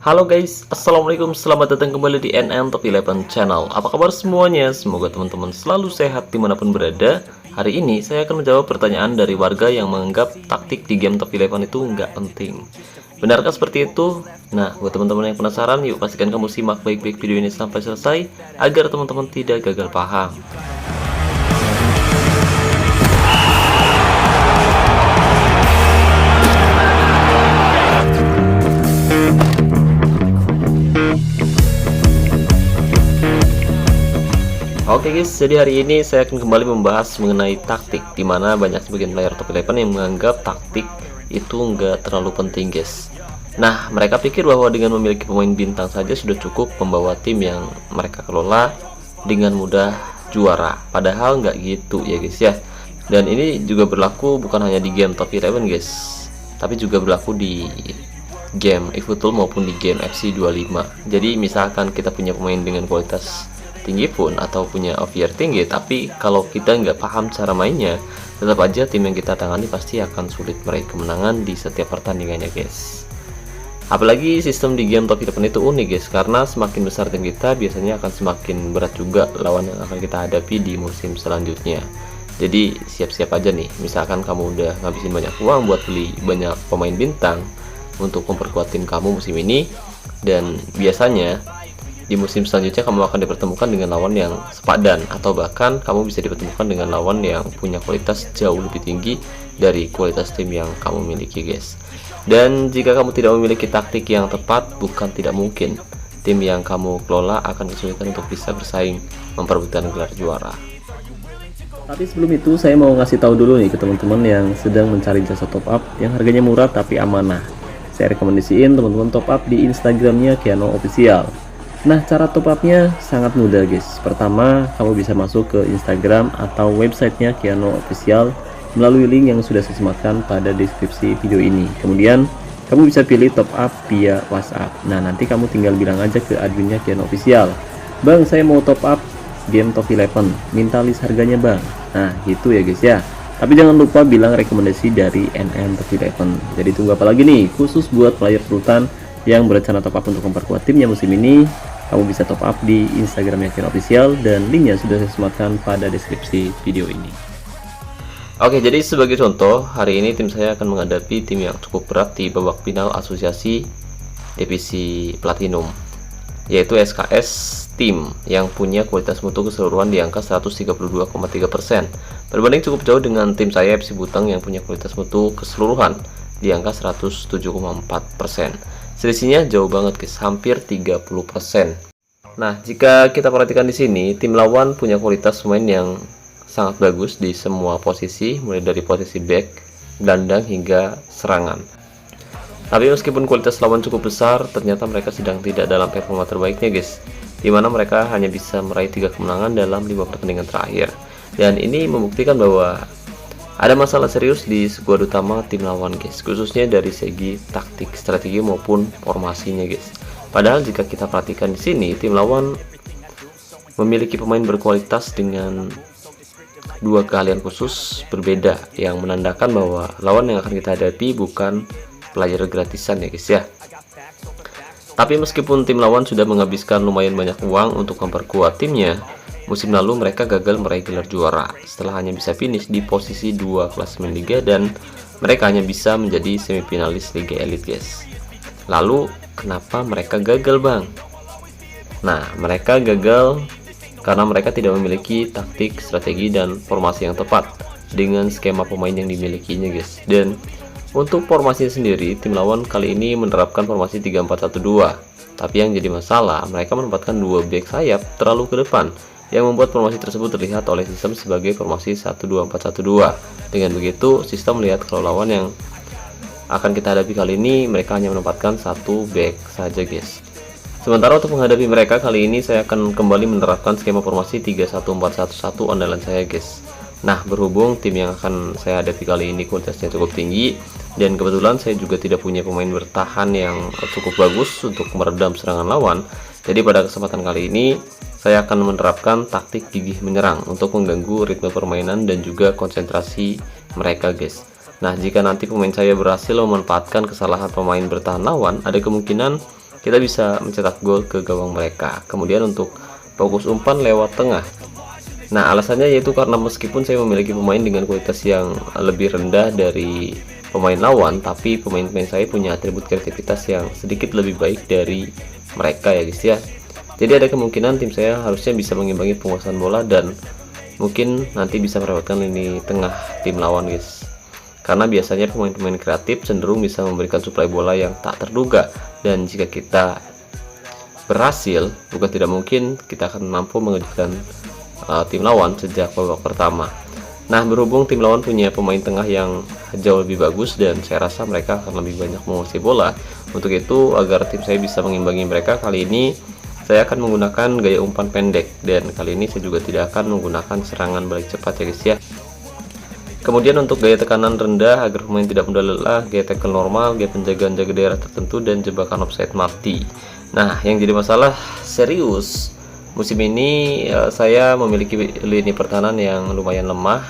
Halo guys, assalamualaikum, selamat datang kembali di NN Top 11 Channel. Apa kabar semuanya? Semoga teman-teman selalu sehat dimanapun berada. Hari ini saya akan menjawab pertanyaan dari warga yang menganggap taktik di game Top 11 itu nggak penting. Benarkah seperti itu? Nah, buat teman-teman yang penasaran, yuk pastikan kamu simak baik-baik video ini sampai selesai agar teman-teman tidak gagal paham. Oke guys, jadi hari ini saya akan kembali membahas mengenai taktik, dimana banyak sebagian player Top 11 yang menganggap taktik itu nggak terlalu penting guys. Nah, mereka pikir bahwa dengan memiliki pemain bintang saja sudah cukup membawa tim yang mereka kelola dengan mudah juara. Padahal nggak gitu ya guys ya. Dan ini juga berlaku bukan hanya di game Top 11 guys, tapi juga berlaku di game eFootball maupun di game FC 25. Jadi misalkan kita punya pemain dengan kualitas tinggi pun atau punya OVR tinggi, tapi kalau kita nggak paham cara mainnya, tetap aja tim yang kita tangani pasti akan sulit meraih kemenangan di setiap pertandingannya guys. Apalagi sistem di game Top 11 itu unik guys, karena semakin besar tim kita biasanya akan semakin berat juga lawan yang akan kita hadapi di musim selanjutnya. Jadi siap-siap aja nih, misalkan kamu udah ngabisin banyak uang buat beli banyak pemain bintang untuk memperkuat tim kamu musim ini, dan biasanya di musim selanjutnya kamu akan dipertemukan dengan lawan yang sepadan, atau bahkan kamu bisa dipertemukan dengan lawan yang punya kualitas jauh lebih tinggi dari kualitas tim yang kamu miliki guys. Dan jika kamu tidak memiliki taktik yang tepat, bukan tidak mungkin tim yang kamu kelola akan kesulitan untuk bisa bersaing memperebutkan gelar juara. Tapi sebelum itu saya mau ngasih tahu dulu nih ke teman-teman yang sedang mencari jasa top up yang harganya murah tapi amanah. Saya rekomendasiin teman-teman top up di Instagramnya Kiano Official. Nah, cara top upnya sangat mudah guys. Pertama, kamu bisa masuk ke Instagram atau websitenya Kiano Official melalui link yang sudah saya sematkan pada deskripsi video ini. Kemudian kamu bisa pilih top up via WhatsApp. Nah, nanti kamu tinggal bilang aja ke adminnya Kiano Official, "Bang, saya mau top up game Top 11, minta list harganya bang." Nah, gitu ya guys ya. Tapi jangan lupa bilang rekomendasi dari NN Top 11. Jadi tunggu apa lagi nih, khusus buat player sultan yang berencana top up untuk memperkuat timnya musim ini. Kamu bisa top up di Instagramnya Kiano Official dan linknya sudah saya sematkan pada deskripsi video ini. Oke, jadi sebagai contoh, hari ini tim saya akan menghadapi tim yang cukup berat di babak final asosiasi divisi Platinum, yaitu SKS Team yang punya kualitas mutu keseluruhan di angka 132,3%, berbanding cukup jauh dengan tim saya FC Butang yang punya kualitas mutu keseluruhan di angka 107,4%. Selisihnya jauh banget guys, hampir 30%. Nah, jika kita perhatikan di sini, tim lawan punya kualitas pemain yang sangat bagus di semua posisi, mulai dari posisi back, gelandang hingga serangan. Tapi meskipun kualitas lawan cukup besar, ternyata mereka sedang tidak dalam performa terbaiknya guys, dimana mereka hanya bisa meraih 3 kemenangan dalam 5 pertandingan terakhir. Dan ini membuktikan bahwa ada masalah serius di skuad utama tim lawan guys, khususnya dari segi taktik, strategi maupun formasinya guys. Padahal jika kita perhatikan di sini, tim lawan memiliki pemain berkualitas dengan 2 keahlian khusus berbeda, yang menandakan bahwa lawan yang akan kita hadapi bukan player gratisan ya guys ya. Tapi meskipun tim lawan sudah menghabiskan lumayan banyak uang untuk memperkuat timnya, musim lalu mereka gagal meraih gelar juara setelah hanya bisa finish di posisi 2 klasemen liga, dan mereka hanya bisa menjadi semifinalis Liga Elite guys. Lalu kenapa mereka gagal bang? Nah, mereka gagal karena mereka tidak memiliki taktik, strategi, dan formasi yang tepat dengan skema pemain yang dimilikinya guys. Dan untuk formasinya sendiri, tim lawan kali ini menerapkan formasi 3-4-1-2. Tapi yang jadi masalah, mereka menempatkan 2 back sayap terlalu ke depan, yang membuat formasi tersebut terlihat oleh sistem sebagai formasi 1-2-4-1-2. Dengan begitu, sistem melihat kalau lawan yang akan kita hadapi kali ini mereka hanya menempatkan 1 back saja guys. Sementara untuk menghadapi mereka kali ini saya akan kembali menerapkan skema formasi 3-1-4-1-1 andalan saya guys. Nah, berhubung tim yang akan saya hadapi kali ini kualitasnya cukup tinggi, dan kebetulan saya juga tidak punya pemain bertahan yang cukup bagus untuk meredam serangan lawan, jadi pada kesempatan kali ini saya akan menerapkan taktik gigih menyerang untuk mengganggu ritme permainan dan juga konsentrasi mereka guys. Nah, jika nanti pemain saya berhasil memanfaatkan kesalahan pemain bertahan lawan, ada kemungkinan kita bisa mencetak gol ke gawang mereka. Kemudian untuk fokus umpan lewat tengah. Nah, alasannya yaitu karena meskipun saya memiliki pemain dengan kualitas yang lebih rendah dari pemain lawan, tapi pemain-pemain saya punya atribut kreativitas yang sedikit lebih baik dari mereka ya guys ya. Jadi ada kemungkinan tim saya harusnya bisa mengimbangi penguasaan bola dan mungkin nanti bisa merepotkan lini tengah tim lawan guys. Karena biasanya pemain-pemain kreatif cenderung bisa memberikan suplai bola yang tak terduga, dan jika kita berhasil, bukan tidak mungkin kita akan mampu mengejutkan tim lawan sejak babak pertama. Nah, berhubung tim lawan punya pemain tengah yang jauh lebih bagus dan saya rasa mereka akan lebih banyak menguasai bola. Untuk itu, agar tim saya bisa mengimbangi mereka, kali ini saya akan menggunakan gaya umpan pendek, dan kali ini saya juga tidak akan menggunakan serangan balik cepat ya guys ya. Kemudian untuk gaya tekanan rendah agar pemain tidak mudah lelah, gaya tackle normal, gaya penjagaan jaga daerah tertentu, dan jebakan offside mati. Nah, yang jadi masalah serius musim ini saya memiliki lini pertahanan yang lumayan lemah,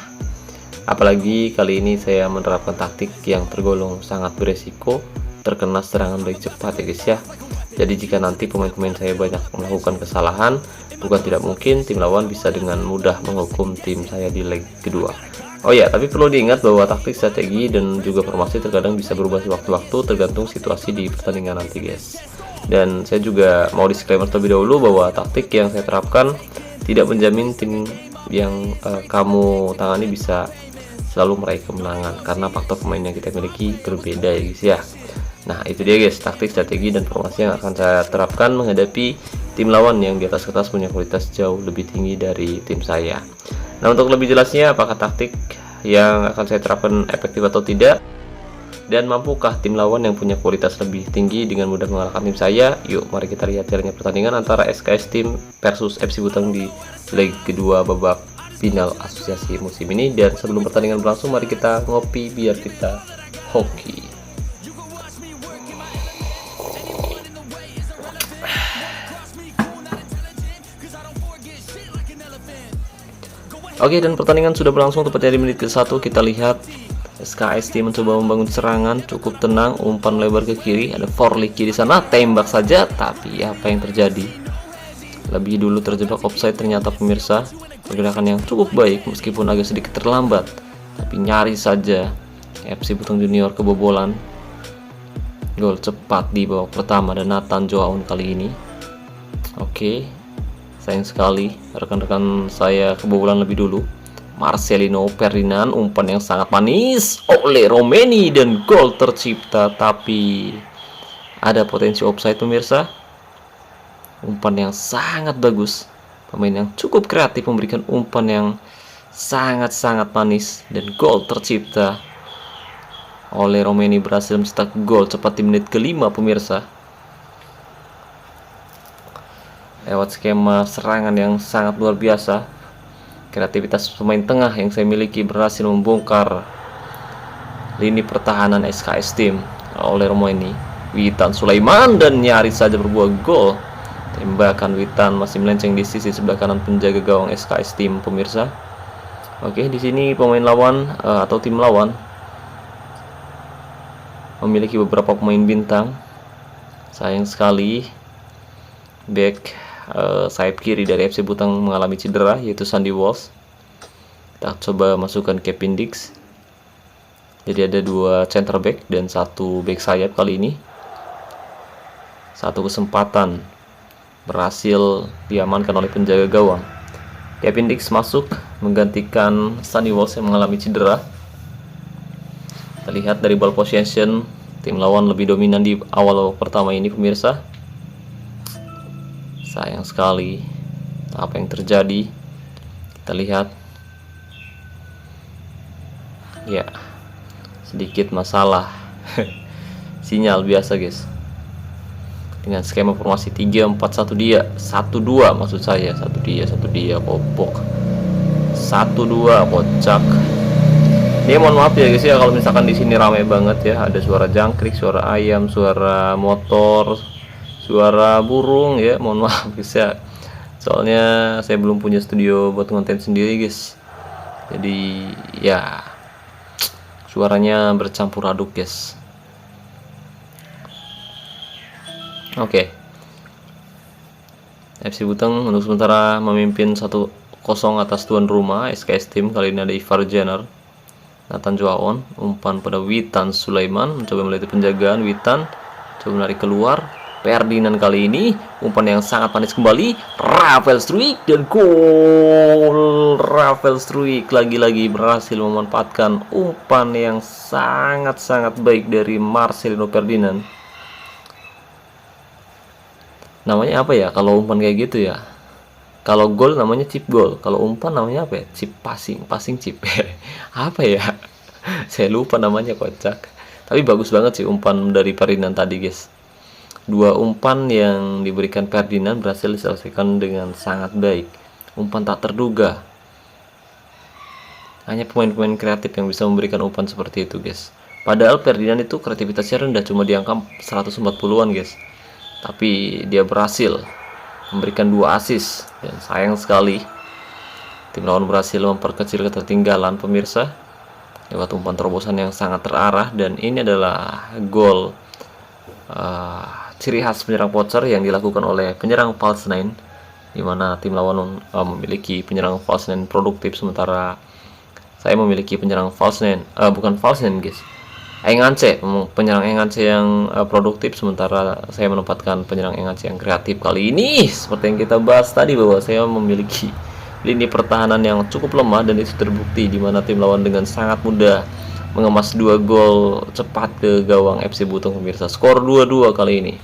apalagi kali ini saya menerapkan taktik yang tergolong sangat beresiko terkena serangan balik cepat ya guys ya. Jadi jika nanti pemain-pemain saya banyak melakukan kesalahan, bukan tidak mungkin tim lawan bisa dengan mudah menghukum tim saya di leg kedua. Oh ya, tapi perlu diingat bahwa taktik, strategi, dan juga formasi terkadang bisa berubah sewaktu-waktu tergantung situasi di pertandingan nanti guys. Dan saya juga mau disclaimer terlebih dahulu bahwa taktik yang saya terapkan tidak menjamin tim yang kamu tangani bisa selalu meraih kemenangan, karena faktor pemain yang kita miliki berbeda ya guys ya. Nah, itu dia guys, taktik, strategi, dan formasi yang akan saya terapkan menghadapi tim lawan yang di atas kertas punya kualitas jauh lebih tinggi dari tim saya. Nah, untuk lebih jelasnya apakah taktik yang akan saya terapkan efektif atau tidak, dan mampukah tim lawan yang punya kualitas lebih tinggi dengan mudah mengalahkan tim saya, yuk mari kita lihat jalannya pertandingan antara SKS Team versus FC Butang di leg kedua babak final asosiasi musim ini. Dan sebelum pertandingan berlangsung, mari kita ngopi biar kita hoki. Oke, dan pertandingan sudah berlangsung tepatnya di menit ke-1. Kita lihat SKS Team mencoba membangun serangan, cukup tenang, umpan lebar ke kiri, ada Forliki di sana, tembak saja, tapi apa yang terjadi? Lebih dulu terjebak offside ternyata pemirsa. Pergerakan yang cukup baik meskipun agak sedikit terlambat, tapi nyaris saja FC Butang Junior kebobolan gol cepat di babak pertama dan Nathan Joaun kali ini. Oke, sayang sekali rekan-rekan saya kebobolan lebih dulu. Marcelino Ferdinand, umpan yang sangat manis oleh Romeni dan gol tercipta, tapi ada potensi offside pemirsa. Umpan yang sangat bagus, pemain yang cukup kreatif memberikan umpan yang sangat-sangat manis dan gol tercipta oleh Romeni, berhasil mencetak gol cepat di menit ke-5 pemirsa. Lewat skema serangan yang sangat luar biasa, kreativitas pemain tengah yang saya miliki berhasil membongkar lini pertahanan SKS Team oleh Romeni. Witan Sulaiman dan nyaris saja berbuah gol. Tembakan Witan masih melenceng di sisi sebelah kanan penjaga gawang SKS Team pemirsa. Oke, di sini pemain lawan atau tim lawan memiliki beberapa pemain bintang. Sayang sekali back sayap kiri dari FC Butang mengalami cedera, yaitu Sandy Walsh. Kita coba masukkan Kevin Dix. Jadi ada 2 center back dan 1 back sayap kali ini. Satu kesempatan berhasil diamankan oleh penjaga gawang. Kevin Dix masuk menggantikan Sandy Walsh yang mengalami cedera. Kita lihat dari ball possession, tim lawan lebih dominan di awal pertama ini pemirsa. Sayang sekali apa yang terjadi. Kita lihat ya, sedikit masalah sinyal biasa guys. Dengan skema formasi 3-4-1 dia 1-2 maksud saya, 1 dia kopok 1-2 kocak. Ini mohon maaf ya guys ya kalau misalkan di sini ramai banget ya, ada suara jangkrik, suara ayam, suara motor, suara burung ya, mohon maaf guys ya. Soalnya saya belum punya studio buat konten sendiri guys. Jadi ya suaranya bercampur aduk guys. Oke, FC Buteng untuk sementara memimpin 1-0 atas tuan rumah SKS Team. Kali ini ada Ivar Jenner, Nathan Joaon, umpan pada Witan Sulaiman, mencoba melalui penjagaan. Witan coba menarik keluar. Ferdinand kali ini umpan yang sangat manis kembali. Rafael Struijk dan gol. Rafael Struijk lagi-lagi berhasil memanfaatkan umpan yang sangat-sangat baik dari Marcelino Ferdinand. Namanya apa ya kalau umpan kayak gitu ya? Kalau gol namanya chip gol, kalau umpan namanya apa ya? Chip passing, passing chip. Apa ya? Saya lupa namanya, kocak. Tapi bagus banget sih umpan dari Ferdinand tadi, guys. Dua umpan yang diberikan Ferdinand berhasil diselesaikan dengan sangat baik. Umpan tak terduga. Hanya pemain-pemain kreatif yang bisa memberikan umpan seperti itu, guys. Padahal Ferdinand itu kreativitasnya rendah, cuma di angka 140-an, guys. Tapi dia berhasil memberikan 2 assist, dan sayang sekali tim lawan berhasil memperkecil ketertinggalan, pemirsa, lewat umpan terobosan yang sangat terarah. Dan ini adalah gol ciri khas penyerang poacher yang dilakukan oleh penyerang false nine, di mana tim lawan memiliki penyerang false nine produktif, sementara saya memiliki penyerang false nine, bukan false nine, guys, Engance, penyerang Engance yang produktif, sementara saya menempatkan penyerang Engance yang kreatif. Kali ini seperti yang kita bahas tadi, bahwa saya memiliki lini pertahanan yang cukup lemah, dan itu terbukti di mana tim lawan dengan sangat mudah mengemas 2 gol cepat ke gawang FC Buteng, pemirsa. Skor 2-2 kali ini.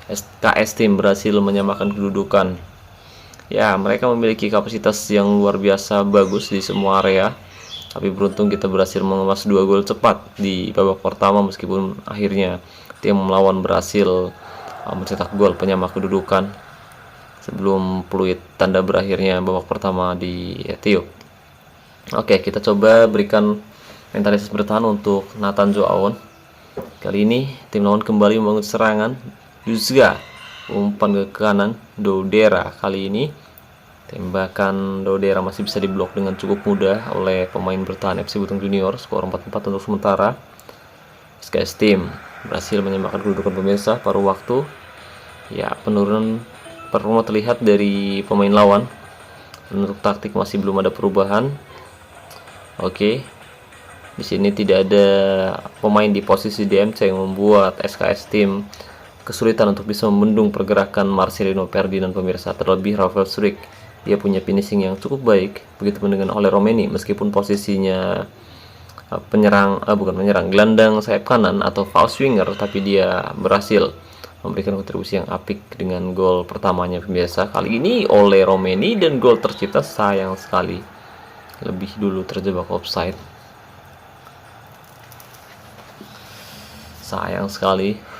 SKS Team berhasil menyamakan kedudukan. Ya, mereka memiliki kapasitas yang luar biasa bagus di semua area. Tapi beruntung kita berhasil mengemas 2 gol cepat di babak pertama, meskipun akhirnya tim melawan berhasil mencetak gol penyama kedudukan sebelum peluit tanda berakhirnya babak pertama ditiup. Oke, kita coba berikan mentalitas bertahan untuk Nathan Joaon. Kali ini tim lawan kembali membangun serangan. Yuzga umpan ke kanan. Dodera kali ini tembakan Dodera masih bisa diblok dengan cukup mudah oleh pemain bertahan FC Buteng Junior. Skor 4-4 untuk sementara. SKS Team berhasil menyamakan kedudukan, pemirsa, paruh waktu. Ya, penurunan performa terlihat dari pemain lawan. Untuk taktik masih belum ada perubahan. Oke. Di sini tidak ada pemain di posisi DMC yang membuat SKS Team kesulitan untuk bisa membendung pergerakan Marcelino Ferdinand, pemirsa. Terlebih Rafael Struijk, dia punya finishing yang cukup baik, begitu dengan oleh Romeni, meskipun posisinya gelandang sayap kanan atau false winger, tapi dia berhasil memberikan kontribusi yang apik dengan gol pertamanya, pemirsa. Kali ini oleh Romeni, dan gol tercipta sayang sekali lebih dulu terjebak offside. Sayang sekali.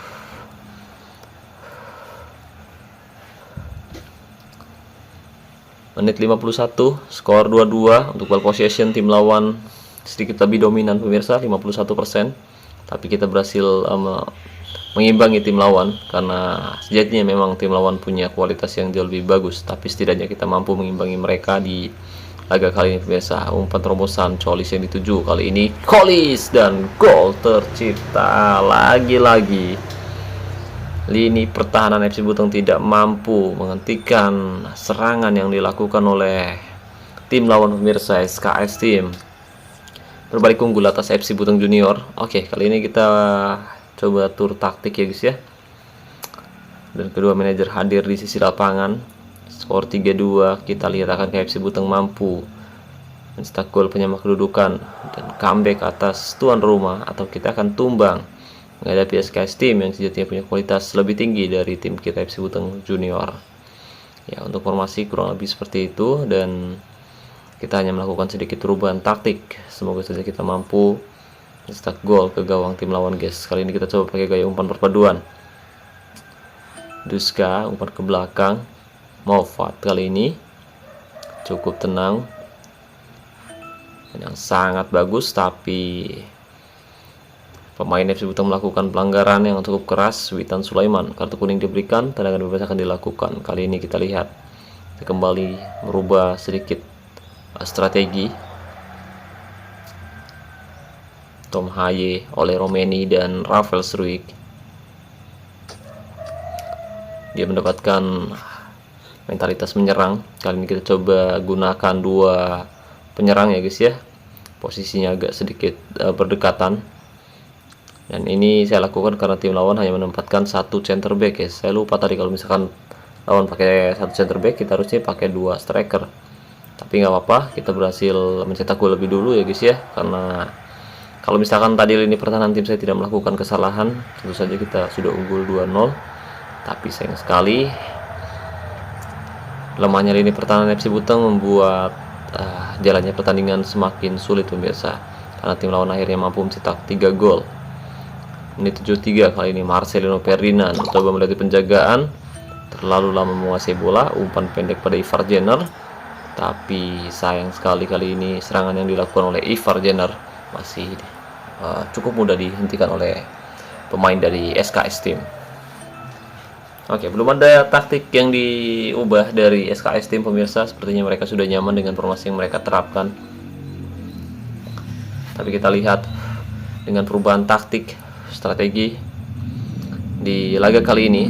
Menit 51, skor 2-2. Untuk ball possession tim lawan sedikit lebih dominan, pemirsa, 51%. Tapi kita berhasil mengimbangi tim lawan, karena sejatinya memang tim lawan punya kualitas yang jauh lebih bagus, tapi setidaknya kita mampu mengimbangi mereka di laga kali ini, pemirsa. Umpan terobosan Colis yang dituju, kali ini Colis, dan gol tercipta. Lagi-lagi lini pertahanan FC Buteng tidak mampu menghentikan serangan yang dilakukan oleh tim lawan, pemirsa. SKS Team berbalik unggul atas FC Buteng Junior. Oke, kali ini kita coba tur taktik ya, guys, ya. Dan kedua manajer hadir di sisi lapangan. Skor 3-2, kita lihat akan FC Buteng mampu mencetak gol penyama kedudukan dan comeback atas tuan rumah, atau kita akan tumbang menghadapi SKS Team yang sejatinya punya kualitas lebih tinggi dari tim kita FC Buteng Junior. Ya, untuk formasi kurang lebih seperti itu, dan kita hanya melakukan sedikit perubahan taktik. Semoga saja kita mampu mencetak gol ke gawang tim lawan, guys. Kali ini kita coba pakai gaya umpan perpaduan. Duska umpan ke belakang. Mofat kali ini cukup tenang dan yang sangat bagus, tapi pemain FC Buteng melakukan pelanggaran yang cukup keras. Witan Sulaiman, kartu kuning diberikan, tendangan bebas akan dilakukan. Kali ini kita lihat, kita kembali merubah sedikit strategi. Tom Haye oleh Romeni dan Rafael Struijk. dia mendapatkan mentalitas menyerang. Kali ini kita coba gunakan dua penyerang ya guys ya, posisinya agak sedikit berdekatan. Dan ini saya lakukan karena tim lawan hanya menempatkan satu center back ya. Saya lupa tadi kalau misalkan lawan pakai satu center back, kita harusnya pakai dua striker. Tapi nggak apa-apa, kita berhasil mencetak gol lebih dulu ya guys ya. Karena kalau misalkan tadi lini pertahanan tim saya tidak melakukan kesalahan, tentu saja kita sudah unggul 2-0. Tapi sayang sekali lemahnya lini pertahanan FC Buteng membuat jalannya pertandingan semakin sulit pemirsa. Karena tim lawan akhirnya mampu mencetak 3 gol. Menit 73 kali ini Marcelino Ferdinand mencoba melalui penjagaan, terlalu lama menguasai bola, umpan pendek pada Ivar Jenner. Tapi sayang sekali kali ini serangan yang dilakukan oleh Ivar Jenner masih cukup mudah dihentikan oleh pemain dari SKS Team. Oke, belum ada taktik yang diubah dari SKS Team pemirsa. Sepertinya mereka sudah nyaman dengan formasi yang mereka terapkan. Tapi kita lihat dengan perubahan taktik strategi di laga kali ini.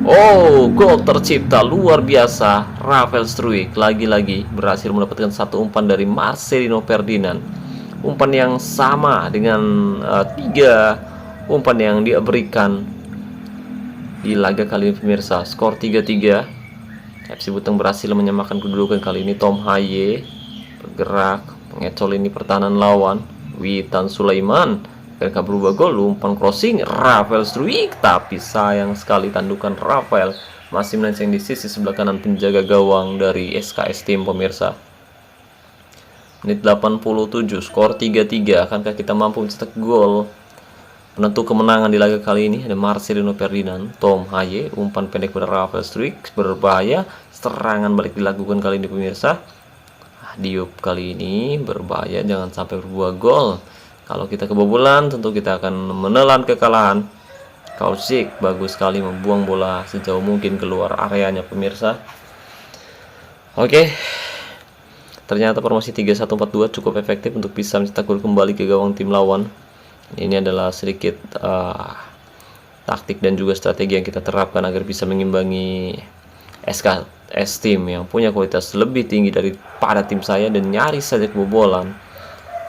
Oh, gol tercipta luar biasa. Rafael Struijk lagi-lagi berhasil mendapatkan satu umpan dari Marcelino Ferdinand. Umpan yang sama dengan 3 umpan yang dia berikan di laga kali ini pemirsa. Skor 3-3. FC Buteng berhasil menyamakan kedudukan kali ini. Tom Haye bergerak mengecol ini pertahanan lawan. Witan Sulaiman mereka berubah gol, umpan crossing Rafael Struijk, tapi sayang sekali tandukan Rafael masih melenceng di sisi sebelah kanan penjaga gawang dari SKS Team pemirsa. Menit 87, skor 3-3. Akankah kita mampu mencetak gol penentu kemenangan di laga kali ini? Ada Marcelino Ferdinand, Tom Haye, umpan pendek pada Rafael Struijk, berbahaya. Serangan balik dilakukan kali ini pemirsa. Diop kali ini berbahaya, jangan sampai berbuah gol. Kalau kita kebobolan, tentu kita akan menelan kekalahan. Kaushik bagus sekali membuang bola sejauh mungkin keluar areanya pemirsa. Oke, ternyata formasi 3-1-4-2 cukup efektif untuk bisa mencetak gol kembali ke gawang tim lawan. Ini adalah sedikit taktik dan juga strategi yang kita terapkan agar bisa mengimbangi SKS Team yang punya kualitas lebih tinggi daripada tim saya dan nyaris saja kebobolan.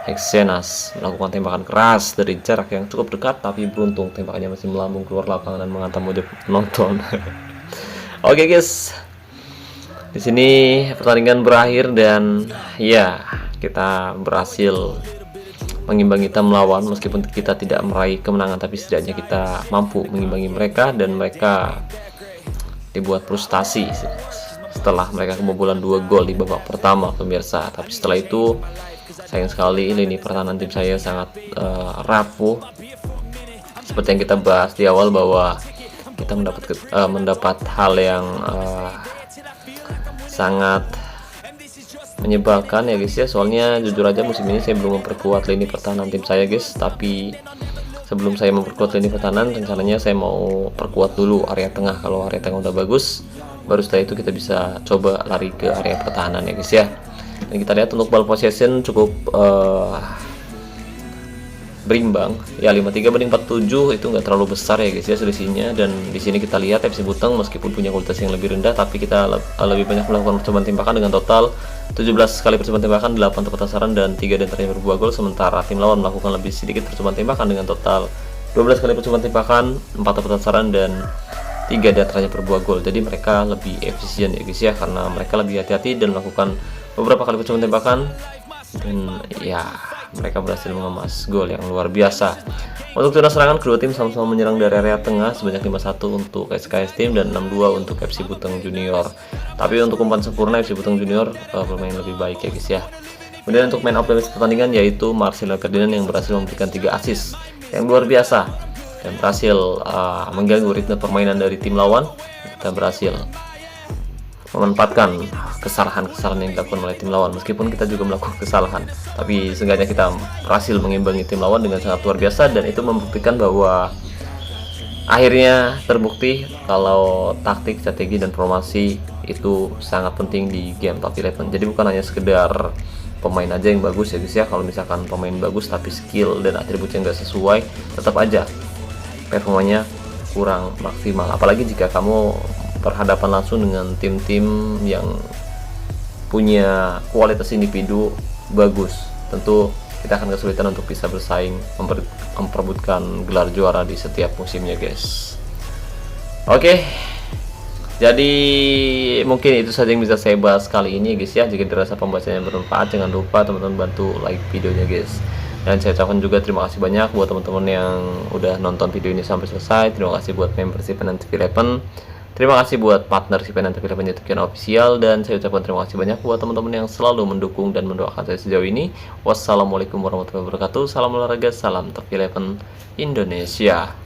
Hexenas melakukan tembakan keras dari jarak yang cukup dekat, tapi beruntung tembakannya masih melambung keluar lapangan dan menghantam wajah penonton. Oke guys, di sini pertandingan berakhir dan ya kita berhasil mengimbangi tim lawan. Meskipun kita tidak meraih kemenangan, tapi setidaknya kita mampu mengimbangi mereka dan mereka dibuat frustasi setelah mereka kebobolan 2 gol di babak pertama pemirsa. Tapi setelah itu sayang sekali lini pertahanan tim saya sangat rapuh. Seperti yang kita bahas di awal bahwa kita mendapat hal yang sangat menyebalkan ya guys ya. Soalnya jujur aja musim ini saya belum memperkuat lini pertahanan tim saya guys. Tapi sebelum saya memperkuat lini pertahanan, rencananya saya mau perkuat dulu area tengah. Kalau area tengah udah bagus, baru setelah itu kita bisa coba lari ke area pertahanan ya guys ya. Dan kita lihat untuk ball possession cukup berimbang ya, 53 banding 47 itu nggak terlalu besar ya guys ya selisihnya. Dan di sini kita lihat FC Buteng meskipun punya kualitas yang lebih rendah, tapi kita lebih banyak melakukan percobaan tembakan dengan total 17 kali percobaan tembakan, 8 tepat sasaran dan 3 diantaranya berbuah gol. Sementara tim lawan melakukan lebih sedikit percobaan tembakan dengan total 12 kali percobaan tembakan, 4 tepat sasaran dan 3 diantaranya berbuah gol. Jadi mereka lebih efisien ya guys ya, karena mereka lebih hati-hati dan melakukan beberapa kali percobaan tembakan, dan ya mereka berhasil mengemas gol yang luar biasa. Untuk zona serangan, kedua tim sama-sama menyerang dari area tengah sebanyak 5-1 untuk SKS Team dan 6-2 untuk FC Buteng Junior. Tapi untuk umpan sempurna FC Buteng Junior bermain lebih baik ya guys ya. Kemudian untuk man of the match pertandingan yaitu Marcelino Ferdinand yang berhasil memberikan 3 assist yang luar biasa dan berhasil mengganggu ritme permainan dari tim lawan. Kita berhasil memanfaatkan kesalahan-kesalahan yang dilakukan oleh tim lawan. Meskipun kita juga melakukan kesalahan, tapi seenggaknya kita berhasil mengimbangi tim lawan dengan sangat luar biasa. Dan itu membuktikan bahwa akhirnya terbukti kalau taktik, strategi, dan formasi itu sangat penting di game Top 11. Jadi bukan hanya sekedar pemain aja yang bagus ya guys ya. Kalau misalkan pemain bagus tapi skill dan atribut yang gak sesuai, tetap aja performanya kurang maksimal, apalagi jika kamu berhadapan langsung dengan tim-tim yang punya kualitas individu bagus. Tentu kita akan kesulitan untuk bisa bersaing memperebutkan gelar juara di setiap musimnya, guys. Oke, jadi mungkin itu saja yang bisa saya bahas kali ini, guys ya. Jika dirasa pembahasannya bermanfaat, jangan lupa teman-teman bantu like videonya, guys. Dan saya ucapkan juga terima kasih banyak buat teman-teman yang udah nonton video ini sampai selesai. Terima kasih buat membership Penantv Eleven. Terima kasih buat partnership Penantv Eleven YouTube channel official. Dan saya ucapkan terima kasih banyak buat teman-teman yang selalu mendukung dan mendoakan saya sejauh ini. Wassalamualaikum warahmatullahi wabarakatuh. Salam olahraga, salam Top Eleven Indonesia.